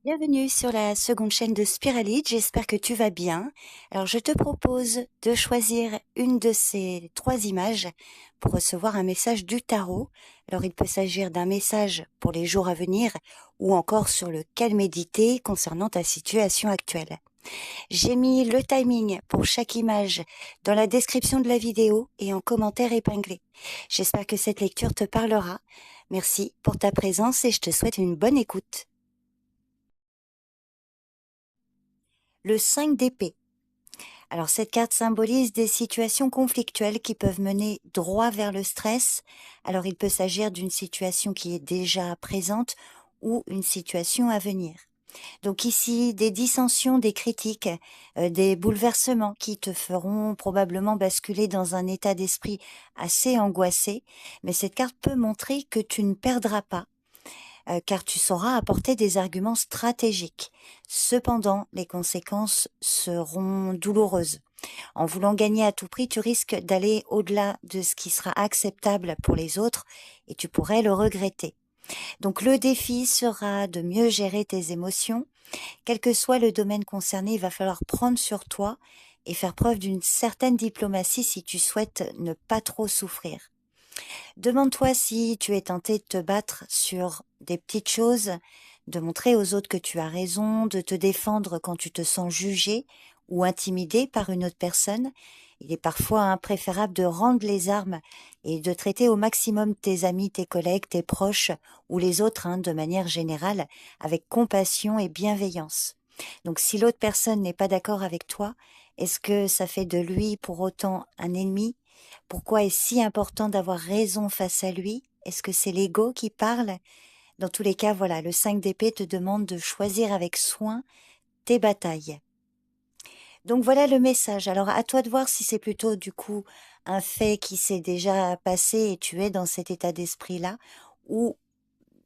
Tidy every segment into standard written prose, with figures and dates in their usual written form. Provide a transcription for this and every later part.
Bienvenue sur la seconde chaîne de Spiralite, j'espère que tu vas bien. Alors je te propose de choisir une de ces trois images pour recevoir un message du tarot. Alors il peut s'agir d'un message pour les jours à venir ou encore sur lequel méditer concernant ta situation actuelle. J'ai mis le timing pour chaque image dans la description de la vidéo et en commentaire épinglé. J'espère que cette lecture te parlera. Merci pour ta présence et je te souhaite une bonne écoute. Le 5 d'épée. Alors cette carte symbolise des situations conflictuelles qui peuvent mener droit vers le stress. Alors il peut s'agir d'une situation qui est déjà présente ou une situation à venir. Donc ici, des dissensions, des critiques, des bouleversements qui te feront probablement basculer dans un état d'esprit assez angoissé. Mais cette carte peut montrer que tu ne perdras pas car tu sauras apporter des arguments stratégiques. Cependant, les conséquences seront douloureuses. En voulant gagner à tout prix, tu risques d'aller au-delà de ce qui sera acceptable pour les autres et tu pourrais le regretter. Donc le défi sera de mieux gérer tes émotions. Quel que soit le domaine concerné, il va falloir prendre sur toi et faire preuve d'une certaine diplomatie si tu souhaites ne pas trop souffrir. Demande-toi si tu es tenté de te battre sur des petites choses, de montrer aux autres que tu as raison, de te défendre quand tu te sens jugé ou intimidé par une autre personne. Il est parfois préférable de rendre les armes et de traiter au maximum tes amis, tes collègues, tes proches ou les autres de manière générale avec compassion et bienveillance. Donc si l'autre personne n'est pas d'accord avec toi, est-ce que ça fait de lui pour autant un ennemi? Pourquoi est-ce si important d'avoir raison face à lui? Est-ce que c'est l'ego qui parle? Dans tous les cas, voilà, le 5 d'épée te demande de choisir avec soin tes batailles. Donc voilà le message. Alors à toi de voir si c'est plutôt du coup un fait qui s'est déjà passé et tu es dans cet état d'esprit-là, ou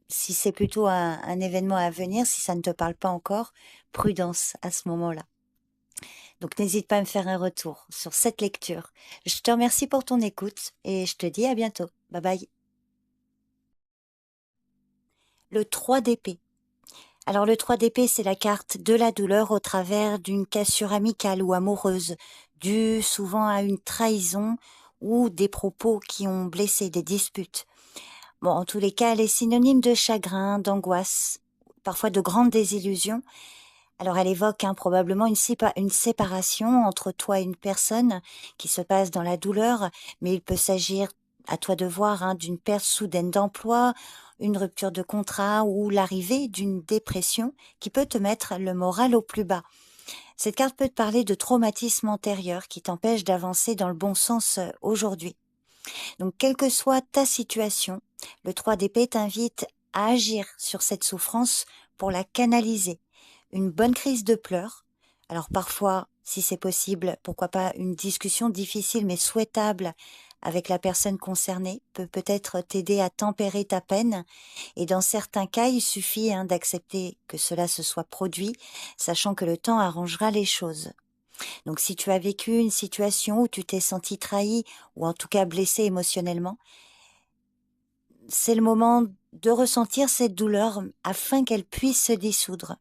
si c'est plutôt un événement à venir, si ça ne te parle pas encore, prudence à ce moment-là. Donc n'hésite pas à me faire un retour sur cette lecture. Je te remercie pour ton écoute et je te dis à bientôt. Bye bye. Le 3 d'épée. Alors le 3 d'épée, c'est la carte de la douleur au travers d'une cassure amicale ou amoureuse, due souvent à une trahison ou des propos qui ont blessé, des disputes. Bon, en tous les cas, elle est synonyme de chagrin, d'angoisse, parfois de grande désillusion. Alors elle évoque probablement une séparation entre toi et une personne qui se passe dans la douleur, mais il peut s'agir, à toi de voir, d'une perte soudaine d'emploi, une rupture de contrat ou l'arrivée d'une dépression qui peut te mettre le moral au plus bas. Cette carte peut te parler de traumatisme antérieur qui t'empêche d'avancer dans le bon sens aujourd'hui. Donc quelle que soit ta situation, le 3 d'épée t'invite à agir sur cette souffrance pour la canaliser. Une bonne crise de pleurs. Alors parfois, si c'est possible, pourquoi pas une discussion difficile mais souhaitable avec la personne concernée peut peut-être t'aider à tempérer ta peine. Et dans certains cas, il suffit d'accepter que cela se soit produit, sachant que le temps arrangera les choses. Donc si tu as vécu une situation où tu t'es senti trahi ou en tout cas blessé émotionnellement, c'est le moment de ressentir cette douleur afin qu'elle puisse se dissoudre.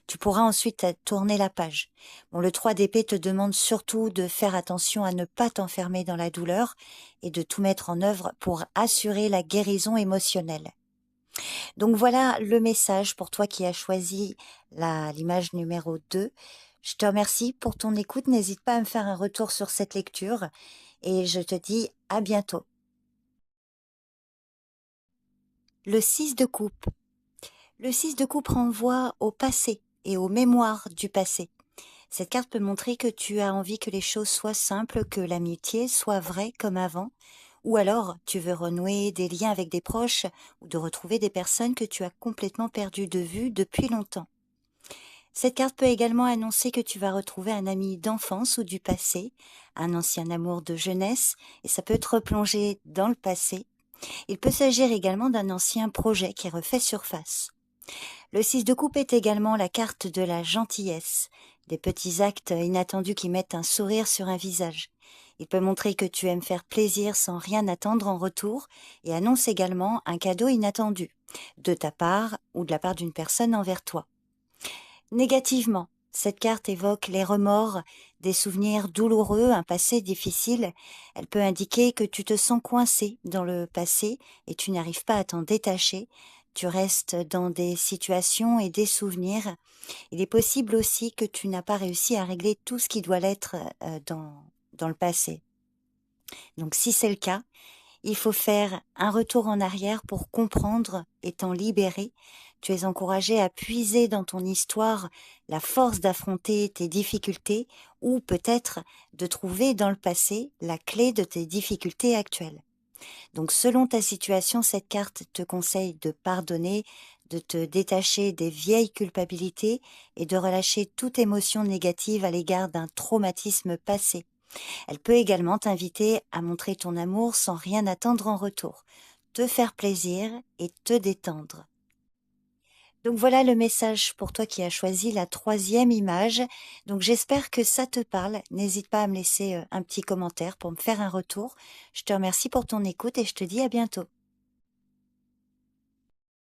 Tu pourras ensuite tourner la page. Bon, le 3 d'épée te demande surtout de faire attention à ne pas t'enfermer dans la douleur et de tout mettre en œuvre pour assurer la guérison émotionnelle. Donc voilà le message pour toi qui as choisi l'image numéro 2. Je te remercie pour ton écoute. N'hésite pas à me faire un retour sur cette lecture et je te dis à bientôt. Le 6 de coupe. Le 6 de coupe renvoie au passé et aux mémoires du passé. Cette carte peut montrer que tu as envie que les choses soient simples, que l'amitié soit vraie comme avant, ou alors tu veux renouer des liens avec des proches ou de retrouver des personnes que tu as complètement perdues de vue depuis longtemps. Cette carte peut également annoncer que tu vas retrouver un ami d'enfance ou du passé, un ancien amour de jeunesse, et ça peut te replonger dans le passé. Il peut s'agir également d'un ancien projet qui refait surface. Le 6 de coupe est également la carte de la gentillesse, des petits actes inattendus qui mettent un sourire sur un visage. Il peut montrer que tu aimes faire plaisir sans rien attendre en retour et annonce également un cadeau inattendu, de ta part ou de la part d'une personne envers toi. Négativement, cette carte évoque les remords, des souvenirs douloureux, un passé difficile. Elle peut indiquer que tu te sens coincé dans le passé et tu n'arrives pas à t'en détacher. Tu restes dans des situations et des souvenirs. Il est possible aussi que tu n'as pas réussi à régler tout ce qui doit l'être dans le passé. Donc si c'est le cas, il faut faire un retour en arrière pour comprendre et t'en libérer. Tu es encouragé à puiser dans ton histoire la force d'affronter tes difficultés ou peut-être de trouver dans le passé la clé de tes difficultés actuelles. Donc selon ta situation, cette carte te conseille de pardonner, de te détacher des vieilles culpabilités et de relâcher toute émotion négative à l'égard d'un traumatisme passé. Elle peut également t'inviter à montrer ton amour sans rien attendre en retour, te faire plaisir et te détendre. Donc voilà le message pour toi qui as choisi la troisième image. Donc j'espère que ça te parle. N'hésite pas à me laisser un petit commentaire pour me faire un retour. Je te remercie pour ton écoute et je te dis à bientôt.